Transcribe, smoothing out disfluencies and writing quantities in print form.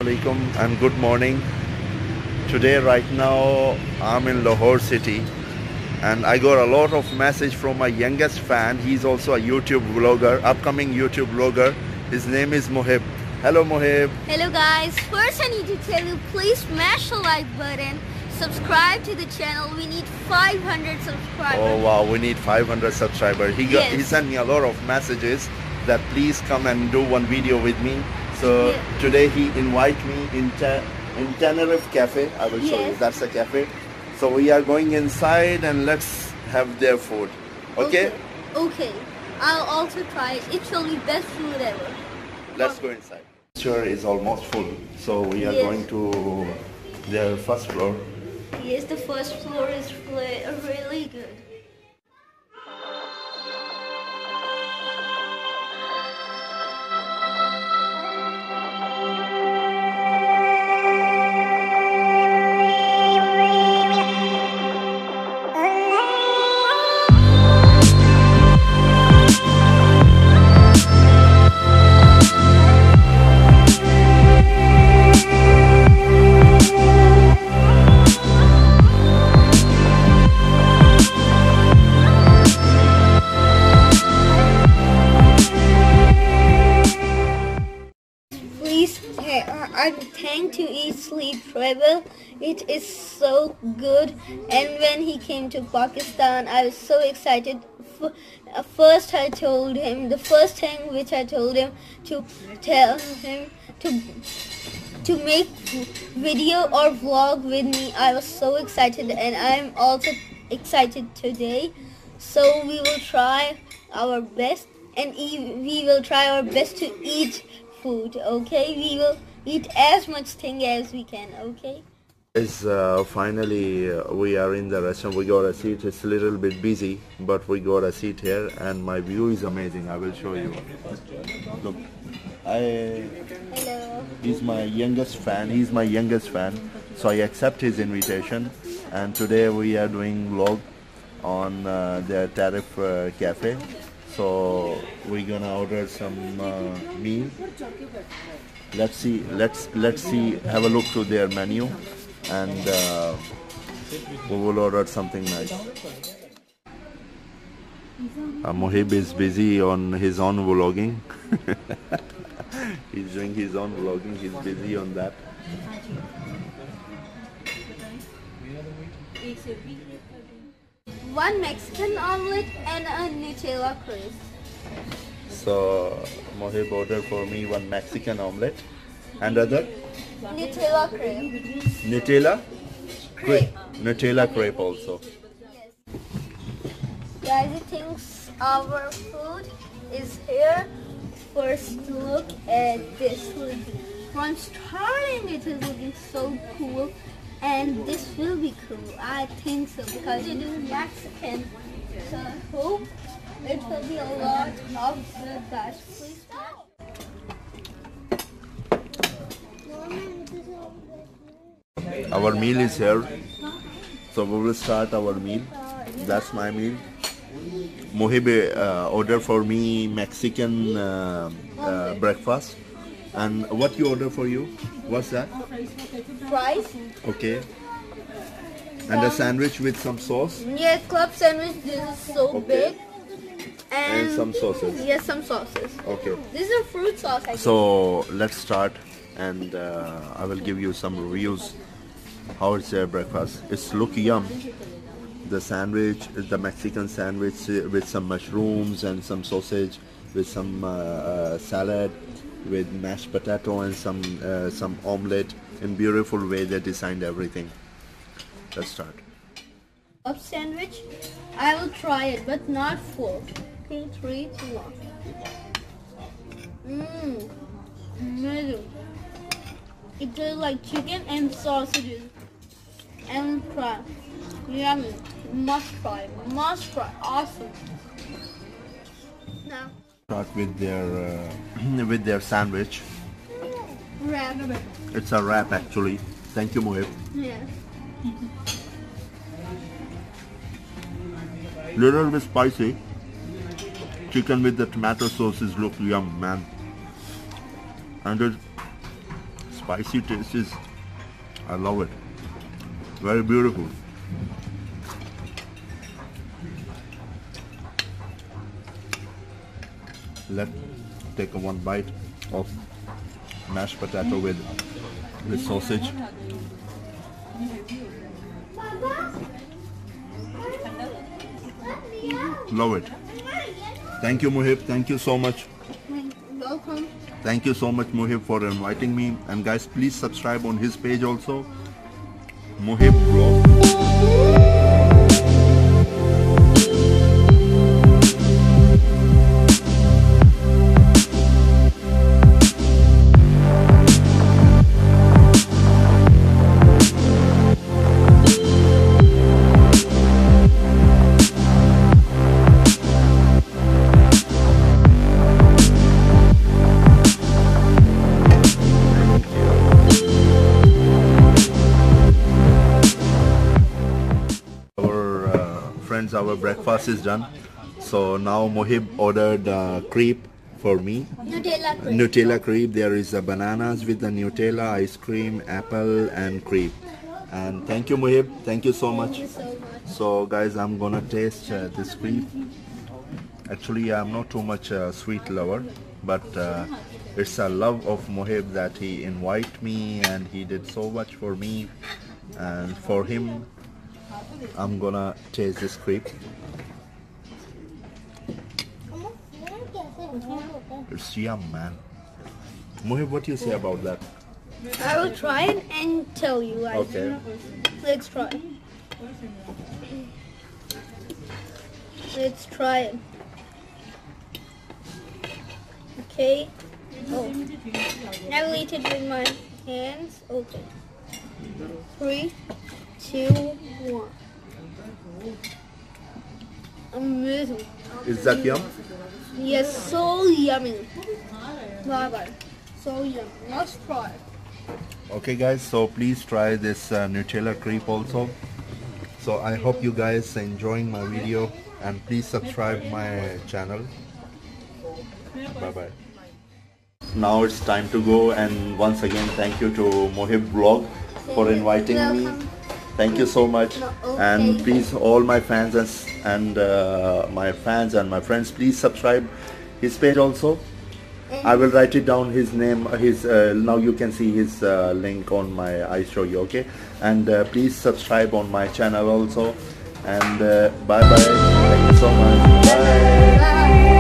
Alaikum and good morning. Today right now I'm in Lahore city and I got a lot of message from my youngest fan. He's also a YouTube vlogger, upcoming YouTube vlogger. His name is Muhib. Hello Muhib. Hello guys, first I need to tell you, please smash the like button, subscribe to the channel. We need 500 subscribers. Oh wow, we need 500 subscribers. He sent me a lot of messages that please come and do one video with me. So today he invite me in Tenerife cafe. I will show you. That's the cafe. So we are going inside and let's have their food. Okay? Okay. I'll also try it. It will be best food ever. Let's go inside. The restaurant is almost full. So we are going to their first floor. Yes, the first floor is really good. I'm thanked to Eat Sleep Travel. It is so good, and when he came to Pakistan I was so excited. First I told him, the first thing which I told him, to tell him to make video or vlog with me. I was so excited, and I'm also excited today. So we will try our best, and we will try our best to eat food. Okay, we will eat as much thing as we can. Okay. Finally we are in the restaurant. We got a seat. It's a little bit busy, but we got a seat here, and my view is amazing. I will show you. Look, Hello. He's my youngest fan. He's my youngest fan. So I accept his invitation, and today we are doing vlog on their Tenerife cafe. So we're gonna order some meal. Let's see. Have a look through their menu, and we will order something nice. Muhib is busy on his own vlogging. He's doing his own vlogging. He's busy on that. One Mexican omelet and a Nutella crisp. So Muhib ordered for me one Mexican omelet and other Nutella crepe. Nutella crepe. Nutella crepe also. Yes. Guys, I think our food is here. First look at this. From starting it is looking so cool, and this will be cool. I think so, because it is Mexican. So I hope it will be a lot of good, guys. Please try. Our meal is here, so we will start our meal. That's my meal. Muhib ordered for me Mexican breakfast. And what you order for you? What's that? Fries. Okay. And a sandwich with some sauce? Yeah, club sandwich. This is so big. And some sauces. Yes, some sauces. Okay. This is a fruit sauce. So let's start, and I will give you some reviews. How is their breakfast? It's look yum. The sandwich is the Mexican sandwich with some mushrooms and some sausage, with some salad, with mashed potato and some omelette. In beautiful way they designed everything. Let's start. Club sandwich. I will try it, but not full. 2, 3, 2, 1. Amazing. It tastes like chicken and sausages and fries. Yummy. Must try. Must try. Awesome. Now Start with their sandwich. wrap. It's a wrap actually. Thank you, Muhib. Yes. Little bit spicy. Chicken with the tomato sauces look yum, man. And it's spicy taste is, I love it. Very beautiful. Let's take one bite of mashed potato with sausage. Love it. Thank you, Muhib. Thank you so much. Welcome. Thank you so much, Muhib, for inviting me. And guys, please subscribe on his page also, Muhib Vlog. Our breakfast is done, so now Muhib ordered crepe for me. Nutella crepe. Nutella crepe. There is bananas with the Nutella, ice cream, apple and crepe. And thank you, Muhib. Thank you so much. Thank you so much. So guys, I'm gonna taste this crepe. Actually, I'm not too much sweet lover, but it's a love of Muhib that he invite me and he did so much for me, and for him I'm gonna taste this crepe. It's yum, man. Muhib, what do you say about that? I will try it and tell you. Okay. Let's try. Let's try it. Okay. Oh. I will eat it with my hands. Okay. 3, 2, 1. Amazing. Is that yum? Yes, so yummy. Bye-bye. So yummy. Let's try it. Okay guys, so please try this Nutella crepe also. So I hope you guys are enjoying my video, and please subscribe my channel. Bye bye. Now it's time to go, and once again thank you to Muhib Vlog for inviting me. Welcome. Thank you so much. No, okay. And please, all my fans and my friends, please subscribe his page also. I will write it down, his name, his now you can see his link on my, I show you, okay? And please subscribe on my channel also. And bye bye. Thank you so much. Bye. Bye.